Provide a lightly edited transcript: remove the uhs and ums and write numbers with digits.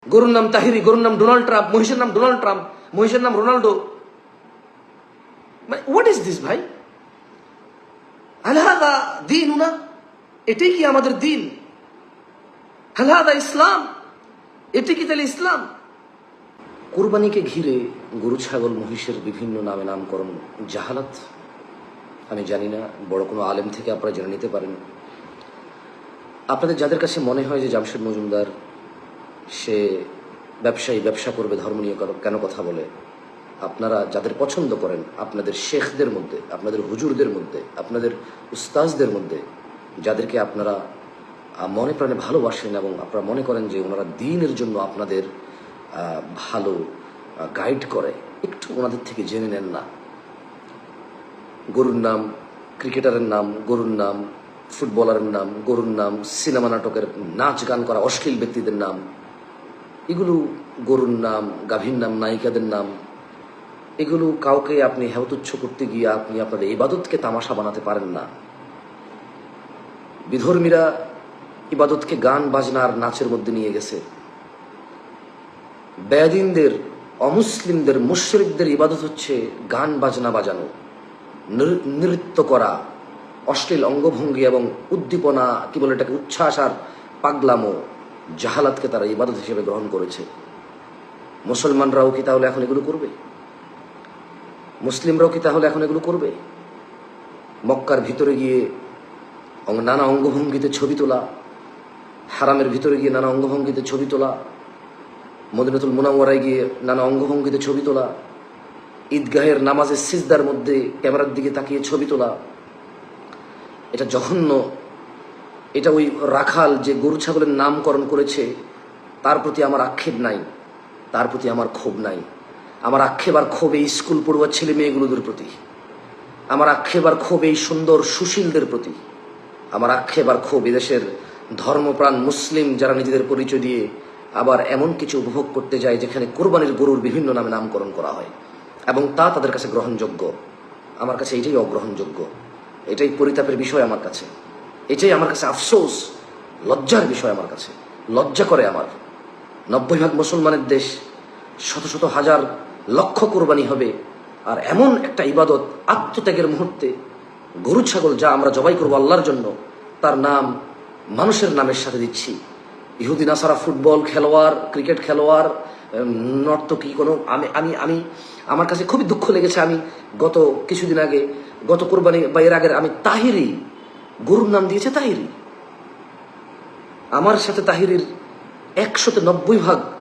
গরুর নাম তাহিরি, গরুর নাম ডোনাল্ড ট্রাম্প, মহিষের নাম ডোনাল্ড ট্রাম্প, মহিষের নাম রোনাল্ডো। হোয়াট ইজ দিস ভাই? হালহাদা দীনুনা, এটাই কি আমাদের দিন? হালহাদা ইসলাম, এটি কি তাহলে ইসলাম? কুরবানিকে ঘিরে গরু ছাগল মহিষের বিভিন্ন নামে নামকরণ জাহালাত। আমি জানি না, বড় কোনো আলেম থেকে আপনারা জেনে নিতে পারেন। আপনাদের যাদের কাছে মনে হয় যে জামশেদ মজুমদার সে ব্যবসায়ী, ব্যবসা করবে, ধর্ম নিয়ে কেন কথা বলে, আপনারা যাদের পছন্দ করেন, আপনাদের শেখদের মধ্যে, আপনাদের হুজুরদের মধ্যে, আপনাদের উস্তাজদের মধ্যে, যাদেরকে আপনারা মনে প্রাণে ভালোবাসেন এবং আপনারা মনে করেন যে ওনারা দ্বীনের জন্য আপনাদের ভালো গাইড করে, একটু ওনাদের থেকে জেনে নেন না। গরুর নাম, ক্রিকেটারের নাম গরুর নাম, ফুটবলারের নাম গরুর নাম, সিনেমা নাটকের নাচ গান করা অশ্লীল ব্যক্তিদের নাম, এগুলো গরুর নাম, গাভীর নাম, নায়িকাদের নাম, এগুলো কাউকে আপনি হেয়তুচ্ছ করতে গিয়ে আপনি আপনাদের ইবাদতকে তামাশা বানাতে পারেন না। বিধর্মীরা ইবাদতকে গান বাজনার নাচের মধ্যে নিয়ে গেছে। বেয়াদিনদের, অমুসলিমদের, মুশরিকদের ইবাদত হচ্ছে গান বাজনা বাজানো, নৃত্য করা, অশ্লীল অঙ্গভঙ্গি এবং উদ্দীপনা, কি বলে এটাকে, উচ্ছ্বাস আর পাগলামো, জাহালাতকে তারা ইবাদত হিসেবে গ্রহণ করেছে। মুসলমানরাও কি তাহলে এখন এগুলো করবে? মুসলিমরাও কি তাহলে এখন এগুলো করবে? মক্কার ভিতরে গিয়ে নানা অঙ্গভঙ্গিতে ছবি তোলা, হারামের ভিতরে গিয়ে নানা অঙ্গভঙ্গিতে ছবি তোলা, মদিনাতুল মুনাওয়ারায় গিয়ে নানা অঙ্গভঙ্গিতে ছবি তোলা, ঈদগাহের নামাজের সিজদার মধ্যে ক্যামেরার দিকে তাকিয়ে ছবি তোলা, এটা জঘন্য। এটা ওই রাখাল যে গরু ছাগলের নামকরণ করেছে তার প্রতি আমার আক্ষেপ নাই, তার প্রতি আমার ক্ষোভ নাই। আমার আক্ষেপ আর ক্ষোভ এই স্কুল পড়ুয়া ছেলে মেয়েগুলোদের প্রতি, আমার আক্ষেপ আর ক্ষোভ এই সুন্দর সুশীলদের প্রতি, আমার আক্ষেপ আর ক্ষোভ এদেশের ধর্মপ্রাণ মুসলিম যারা নিজেদের পরিচয় দিয়ে আবার এমন কিছু উপভোগ করতে যায় যেখানে কোরবানির গরুর বিভিন্ন নামে নামকরণ করা হয় এবং তা তাদের কাছে গ্রহণযোগ্য। আমার কাছে এটাই অগ্রহণযোগ্য, এটাই পরিতাপের বিষয় আমার কাছে, এটাই আমার কাছে আফসোস, লজ্জার বিষয় আমার কাছে। লজ্জা করে আমার। 90% মুসলমানের দেশ, শত শত হাজার লক্ষ কোরবানি হবে, আর এমন একটা ইবাদত আত্মত্যাগের মুহূর্তে গরু ছাগল যা আমরা জবাই করবো আল্লাহর জন্য, তার নাম মানুষের নামের সাথে দিচ্ছি। ইহুদি নাসারা ফুটবল খেলোয়াড়, ক্রিকেট খেলোয়াড়, নর্তকী কোনো আমি আমি আমি আমার কাছে খুবই দুঃখ লেগেছে। আমি গত কিছুদিন আগে, গত কোরবানি বা এর আগের, আমি তাহিরি, গরুর নাম দিয়েছে তাহিরি। আমার সাথে তাহিরির 190%